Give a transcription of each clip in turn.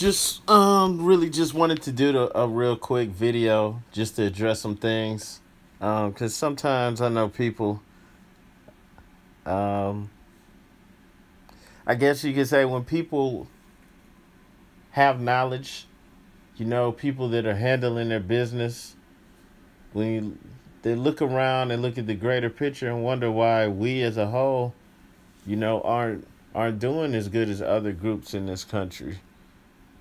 Just really just wanted to do a real quick video just to address some things. Cause sometimes I know people. Um, I guess you could say when people have knowledge, people that are handling their business, when they look around and look at the greater picture and wonder why we as a whole, aren't doing as good as other groups in this country.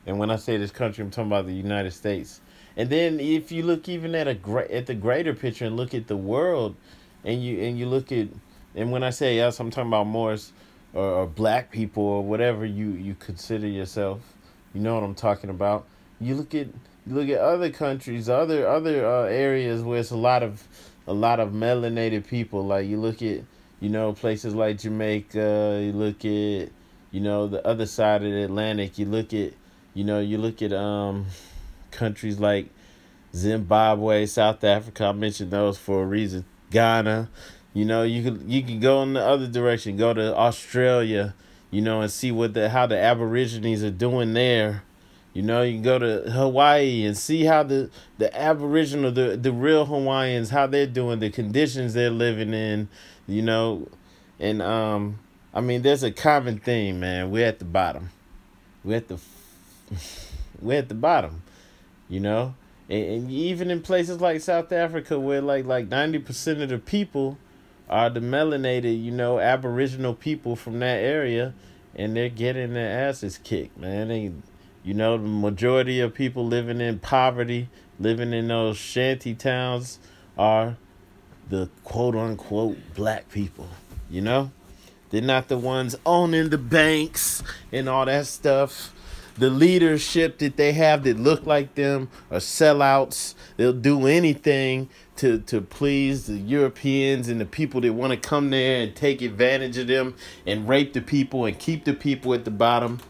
And when I say this country, I'm talking about the United States. And then if you look even at the greater picture and look at the world, and you look at, and when I say us, I'm talking about Moorish or black people or whatever you consider yourself. You know what I'm talking about. You look at other countries, other areas where it's a lot of melanated people. Like you look at places like Jamaica. You look at the other side of the Atlantic. You look at countries like Zimbabwe, South Africa. I mentioned those for a reason. Ghana. You can go in the other direction. Go to Australia. And see how the Aborigines are doing there. You can go to Hawaii and see how the Aboriginal, the real Hawaiians, how they're doing, the conditions they're living in, and I mean, there's a common theme, man. We're at the bottom. We're at the we're at the bottom, and even in places like South Africa, where like 90% of the people are the melanated, Aboriginal people from that area, and they're getting their asses kicked, man. The majority of people living in poverty, living in those shanty towns, are the quote unquote black people. They're not the ones owning the banks and all that stuff. The leadership that they have that look like them are sellouts. They'll do anything to please the Europeans and the people that want to come there and take advantage of them and rape the people and keep the people at the bottom,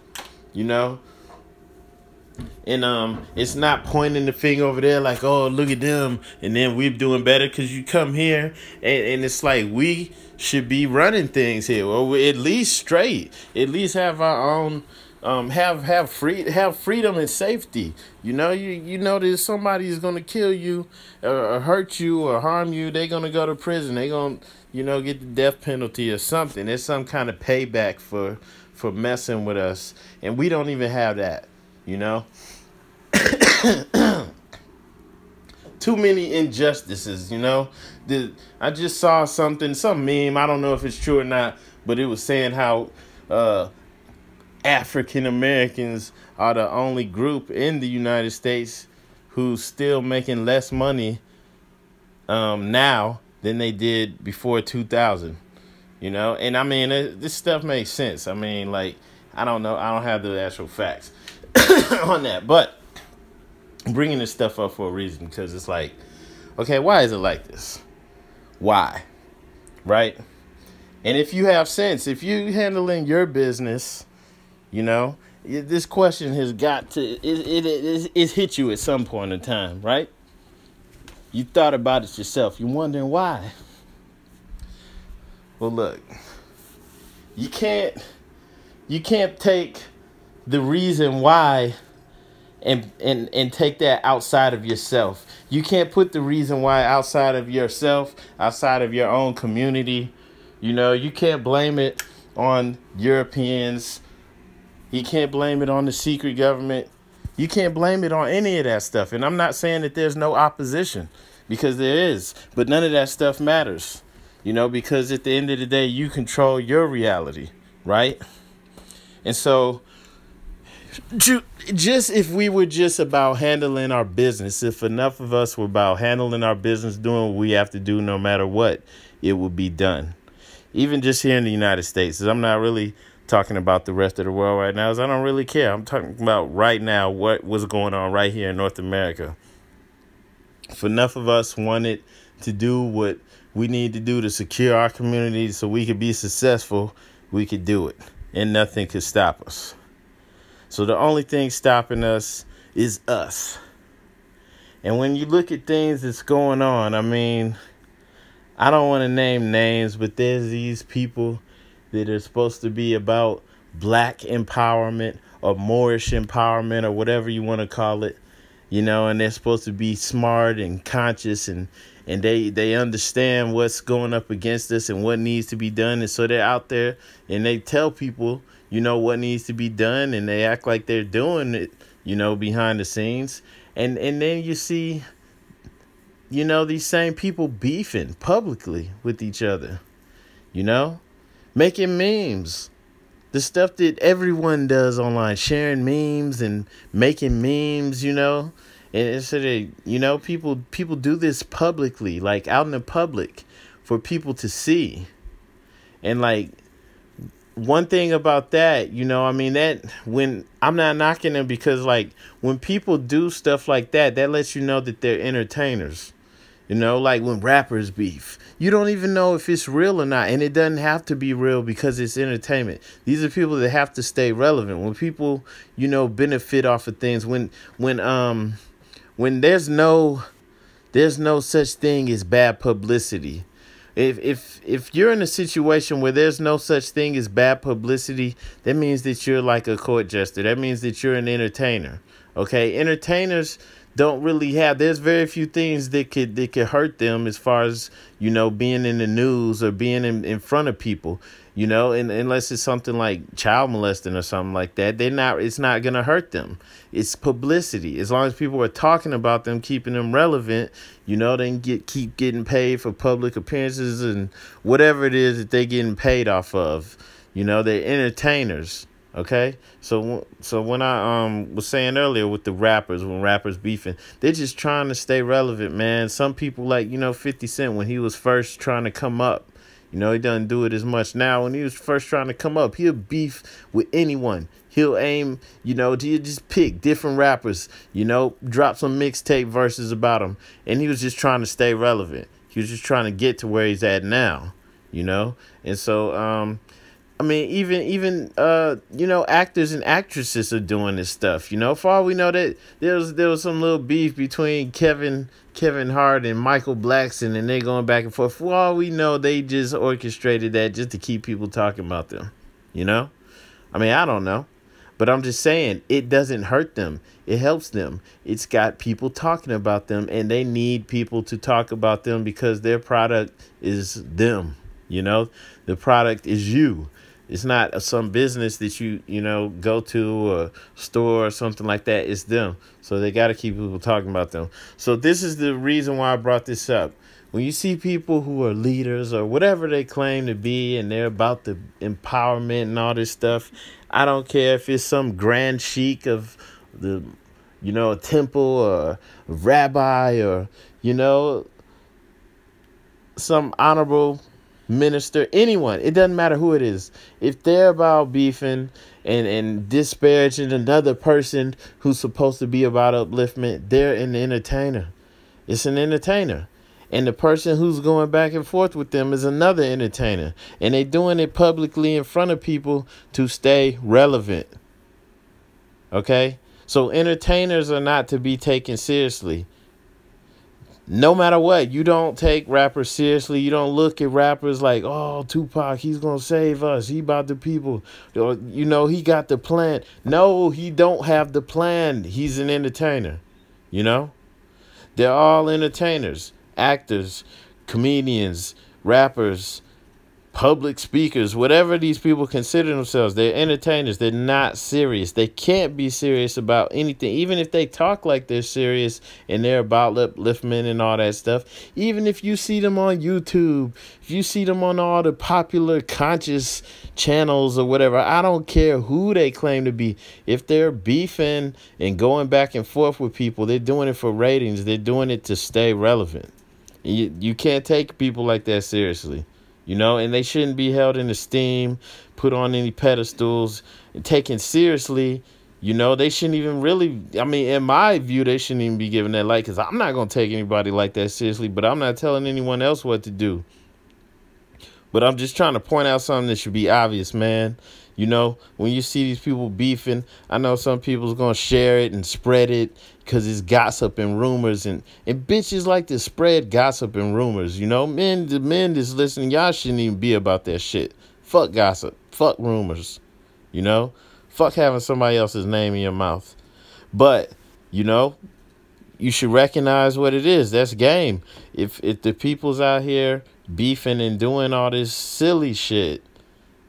And it's not pointing the finger over there like, oh, look at them, and then we're doing better because you come here, and it's like we should be running things here, or at least straight, at least have our own, have freedom and safety. You know that somebody is gonna kill you, or hurt you, or harm you. They're gonna go to prison. They're gonna get the death penalty or something. There's some kind of payback for messing with us, and we don't even have that. Too many injustices, I just saw some meme, I don't know if it's true or not, but it was saying how African Americans are the only group in the United States who's still making less money now than they did before 2000. And I mean, this stuff makes sense. I mean, like, I don't know, I don't have the actual facts on that, but I'm bringing this stuff up for a reason, because it's like, okay, why is it like this? Why? Right? And if you have sense, if you're handling your business, this question has got to, it hit you at some point in time, right? You thought about it yourself. You're wondering why. Well, look, you can't take the reason why and take that outside of yourself. You can't put the reason why outside of yourself, outside of your own community. You can't blame it on Europeans. You can't blame it on the secret government. You can't blame it on any of that stuff. And I'm not saying that there's no opposition, because there is, but none of that stuff matters, because at the end of the day, you control your reality, right? And so, just if we were just about handling our business, if enough of us were about handling our business, doing what we have to do no matter what, it would be done. Even just here in the United States. I'm not really talking about the rest of the world right now, as I don't really care. I'm talking about right now, what was going on right here in North America. If enough of us wanted to do what we need to do to secure our community so we could be successful, we could do it. And nothing could stop us. So the only thing stopping us is us. And when you look at things that's going on, I mean, I don't want to name names, but there's these people that are supposed to be about black empowerment, or Moorish empowerment or whatever you want to call it, and they're supposed to be smart and conscious, and they understand what's going up against us and what needs to be done. And so they're out there and they tell people, what needs to be done, and they act like they're doing it, behind the scenes. And then you see, these same people beefing publicly with each other, making memes. The stuff that everyone does online, sharing memes and making memes, And so people do this publicly, like out in the public for people to see. And like, one thing about that, that when I'm not knocking them, because like when people do stuff like that lets you know that they're entertainers. Like when rappers beef, you don't even know if it's real or not. And it doesn't have to be real because it's entertainment. These are people that have to stay relevant. When people, benefit off of things, when there's no such thing as bad publicity. If you're in a situation where there's no such thing as bad publicity, that means that you're like a court jester. That means that you're an entertainer. Okay, entertainers don't really have, there's very few things that could hurt them as far as, being in the news or being in front of people, and unless it's something like child molesting or something like that, it's not going to hurt them. It's publicity. As long as people are talking about them, keeping them relevant, they can keep getting paid for public appearances and whatever it is that they're getting paid off of. They're entertainers. Okay, so when I was saying earlier with the rappers, when rappers beefing, they're just trying to stay relevant, man. Some people like 50 Cent, when he was first trying to come up, he doesn't do it as much now. When he was first trying to come up, he'll beef with anyone. He'll aim, he'll just pick different rappers, drop some mixtape verses about them, and he was just trying to stay relevant. He was just trying to get to where he's at now, and so even actors and actresses are doing this stuff. For all we know, that there was some little beef between Kevin Hart and Michael Blackson, and they're going back and forth. For all we know, they just orchestrated that just to keep people talking about them. I don't know, but I'm just saying, it doesn't hurt them. It helps them. It's got people talking about them, and they need people to talk about them because their product is them. The product is you. It's not some business that you go to or store or something like that. It's them. So they got to keep people talking about them. So this is the reason why I brought this up. When you see people who are leaders or whatever they claim to be, and they're about the empowerment and all this stuff, I don't care if it's some grand sheik of the, a temple or a rabbi or, some honorable minister, anyone, it doesn't matter who it is. If they're about beefing and disparaging another person who's supposed to be about upliftment, they're an entertainer. It's an entertainer. And the person who's going back and forth with them is another entertainer. And they're doing it publicly in front of people to stay relevant. Okay? So entertainers are not to be taken seriously. No matter what, you don't take rappers seriously. You don't look at rappers like, oh, Tupac, he's going to save us. He about the people. Or, he got the plan. No, he don't have the plan. He's an entertainer. They're all entertainers, actors, comedians, rappers, public speakers, whatever these people consider themselves. They're entertainers. They're not serious. They can't be serious about anything. Even if they talk like they're serious and they're about upliftment and all that stuff. Even if you see them on YouTube, if you see them on all the popular conscious channels or whatever, I don't care who they claim to be. If they're beefing and going back and forth with people, they're doing it for ratings. They're doing it to stay relevant. You can't take people like that seriously. And they shouldn't be held in esteem, put on any pedestals, and taken seriously. They shouldn't even really, in my view, they shouldn't even be given that light, because I'm not going to take anybody like that seriously, but I'm not telling anyone else what to do. But I'm just trying to point out something that should be obvious, man. When you see these people beefing, I know some people's going to share it and spread it because it's gossip and rumors. And bitches like to spread gossip and rumors. The men that's listening, y'all shouldn't even be about that shit. Fuck gossip. Fuck rumors. Fuck having somebody else's name in your mouth. But, you know, you should recognize what it is. That's game. If the people's out here beefing and doing all this silly shit,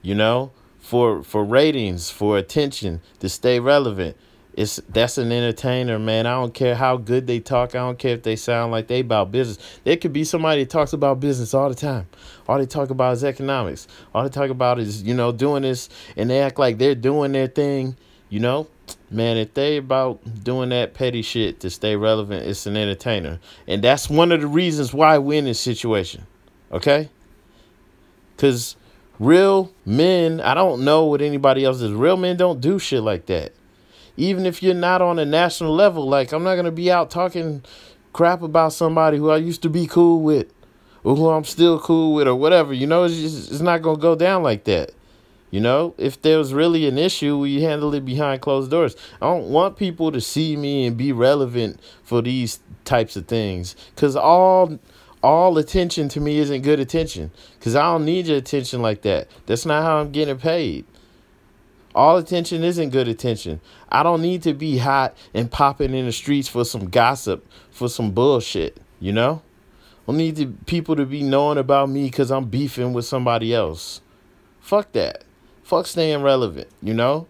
you know, for ratings, for attention, to stay relevant, that's an entertainer, man. I don't care how good they talk. I don't care if they sound like they about business. There could be somebody that talks about business all the time. All they talk about is economics. All they talk about is, you know, doing this, and they act like they're doing their thing, you know. Man, if they about doing that petty shit to stay relevant, it's an entertainer. And that's one of the reasons why we're in this situation. Okay? Because real men, I don't know what anybody else is. Real men don't do shit like that. Even if you're not on a national level, like, I'm not going to be out talking crap about somebody who I used to be cool with, or who I'm still cool with, or whatever. You know, it's not going to go down like that. You know, if there's really an issue, we handle it behind closed doors. I don't want people to see me and be relevant for these types of things, because all attention to me isn't good attention, because I don't need your attention like that. That's not how I'm getting paid. All attention isn't good attention. I don't need to be hot and popping in the streets for some gossip, for some bullshit, you know? I don't need people to be knowing about me because I'm beefing with somebody else. Fuck that. Fuck staying relevant, you know?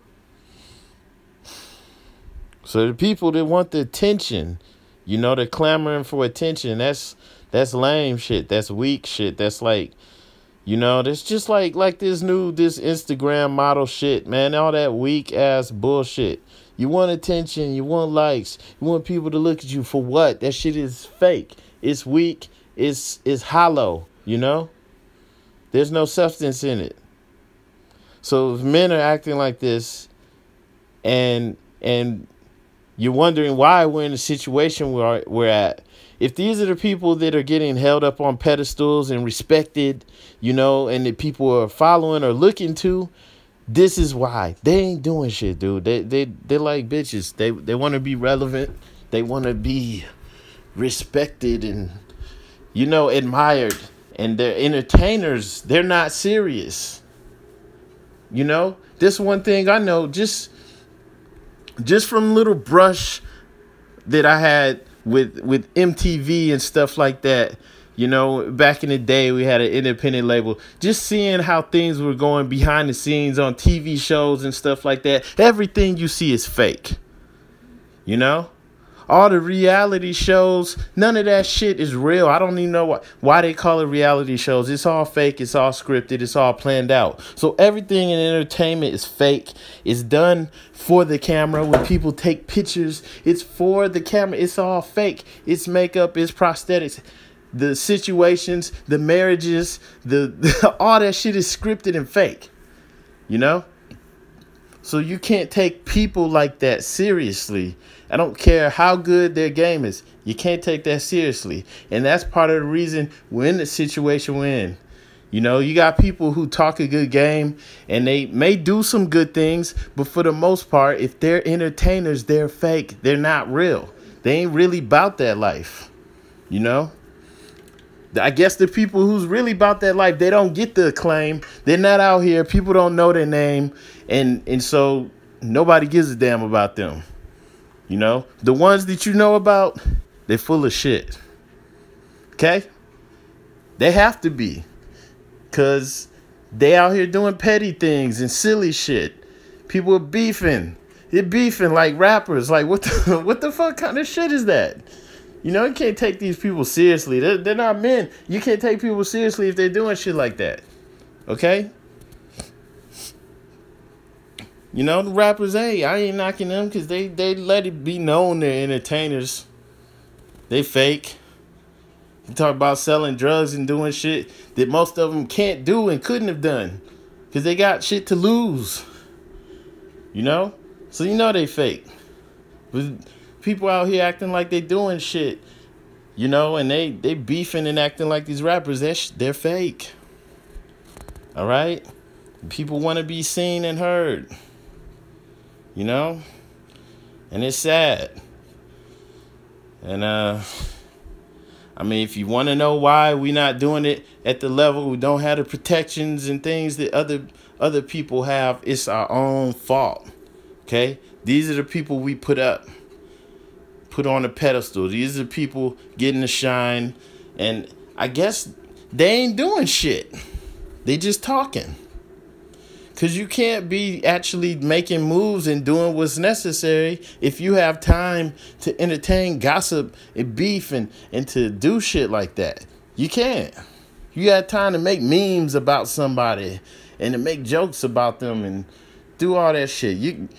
So the people that want the attention, you know, they're clamoring for attention. That's lame shit. That's weak shit. That's like, you know, that's just like this Instagram model shit, man. All that weak ass bullshit. You want attention. You want likes. You want people to look at you for what? That shit is fake. It's weak. It's hollow, you know? There's no substance in it. So if men are acting like this, and you're wondering why we're in the situation we're at, if these are the people that are getting held up on pedestals and respected, you know, and that people are following or looking to, this is why. They ain't doing shit, dude. They're like bitches. They want to be relevant. They want to be respected and, you know, admired. And they're entertainers. They're not serious. You know, this one thing I know, just from little brush that I had with MTV and stuff like that, you know, back in the day, we had an independent label. Just seeing how things were going behind the scenes on TV shows and stuff like that. Everything you see is fake, you know? All the reality shows, none of that shit is real. I don't even know why they call it reality shows. It's all fake. It's all scripted. It's all planned out. So everything in entertainment is fake. It's done for the camera. When people take pictures, it's for the camera. It's all fake. It's makeup. It's prosthetics. The situations, the marriages, the all that shit is scripted and fake. You know? So you can't take people like that seriously. I don't care how good their game is. You can't take that seriously. And that's part of the reason we're in the situation we're in. You know, you got people who talk a good game and they may do some good things, but for the most part, if they're entertainers, they're fake. They're not real. They ain't really about that life. You know? I guess the people who's really about that life, they don't get the acclaim. They're not out here. People don't know their name. And so nobody gives a damn about them. You know, the ones that you know about, they're full of shit. Okay? They have to be. Because they out here doing petty things and silly shit. People are beefing. They're beefing like rappers. Like, what the fuck kind of shit is that? You know, you can't take these people seriously. They're not men. You can't take people seriously if they're doing shit like that. Okay? You know, the rappers, hey, I ain't knocking them because they let it be known they're entertainers. They fake. You talk about selling drugs and doing shit that most of them can't do and couldn't have done because they got shit to lose. You know? So you know they fake. But people out here acting like they doing shit, you know, and they beefing and acting like these rappers, they're fake. All right? People want to be seen and heard. You know? And it's sad. And, I mean, if you want to know why we not doing it at the level, we don't have the protections and things that other people have, it's our own fault. Okay? These are the people we put on a pedestal. These are the people getting the shine. And I guess they ain't doing shit. They just talking. Because you can't be actually making moves and doing what's necessary if you have time to entertain gossip and beef and to do shit like that. You can't. You got time to make memes about somebody and to make jokes about them and do all that shit.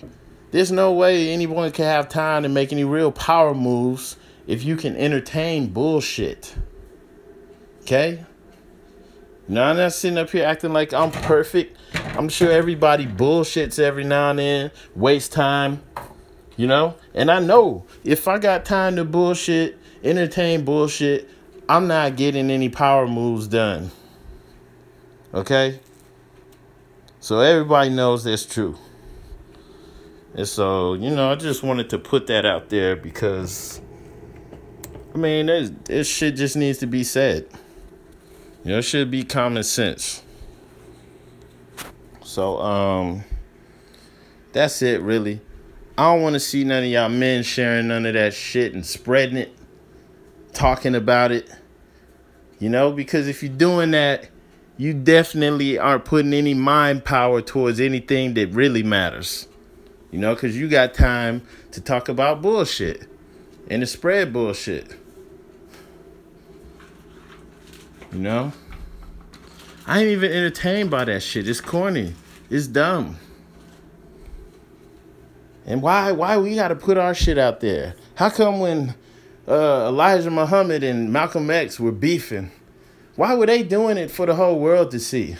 There's no way anyone can have time to make any real power moves if you can entertain bullshit. Okay? Now, I'm not sitting up here acting like I'm perfect. I'm sure everybody bullshits every now and then, waste time, you know? And I know if I got time to bullshit, entertain bullshit, I'm not getting any power moves done. Okay? So everybody knows that's true. And so, I just wanted to put that out there because, this shit just needs to be said. It should be common sense. So, that's it, really. I don't want to see none of y'all men sharing none of that shit and spreading it, talking about it. Because if you're doing that, you definitely aren't putting any mind power towards anything that really matters. Because you got time to talk about bullshit and to spread bullshit. I ain't even entertained by that shit. It's corny. It's dumb. And why we gotta put our shit out there? How come when Elijah Muhammad and Malcolm X were beefing, why were they doing it for the whole world to see?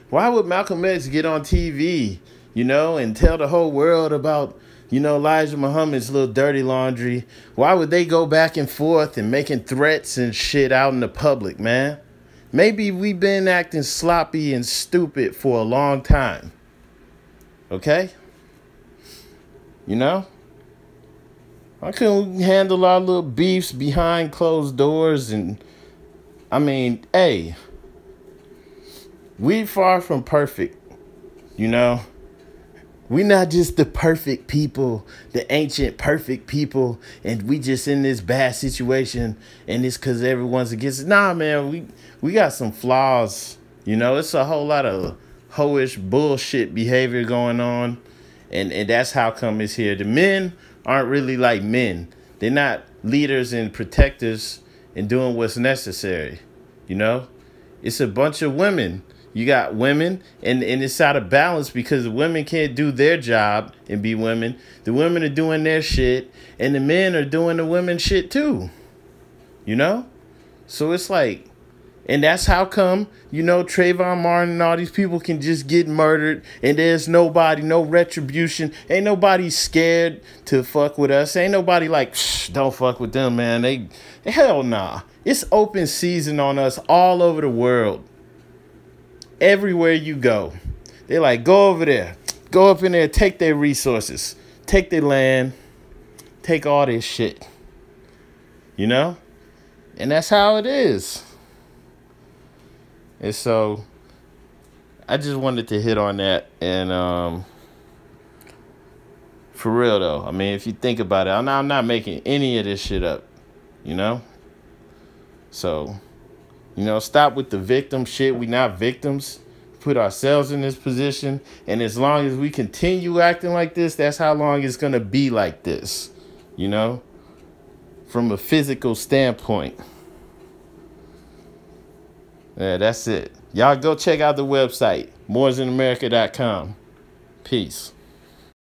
Why would Malcolm X get on TV, and tell the whole world about, Elijah Muhammad's little dirty laundry? Why would they go back and forth and making threats and shit out in the public, man? Maybe we've been acting sloppy and stupid for a long time. Okay? I couldn't handle our little beefs behind closed doors. And, hey, we far from perfect, We not just the perfect people, the ancient perfect people, and we just in this bad situation, and it's because everyone's against it. Nah, man, we got some flaws. It's a whole lot of hoish bullshit behavior going on, and that's how come it's here. The men aren't really like men. They're not leaders and protectors and doing what's necessary. It's a bunch of women. You got women, and it's out of balance because the women can't do their job and be women. The women are doing their shit, and the men are doing the women shit too. So it's like, and that's how come, Trayvon Martin and all these people can just get murdered, and there's nobody, no retribution. Ain't nobody scared to fuck with us. Ain't nobody like, don't fuck with them, man. Hell nah. It's open season on us all over the world. Everywhere you go, they're like, go over there, go up in there, take their resources, take their land, take all this shit, and that's how it is. And so I just wanted to hit on that. And for real though, if you think about it, I'm not making any of this shit up, so stop with the victim shit. We not victims. Put ourselves in this position. And as long as we continue acting like this, that's how long it's going to be like this. From a physical standpoint. Yeah, that's it. Y'all go check out the website, moorsinamerica.com. Peace.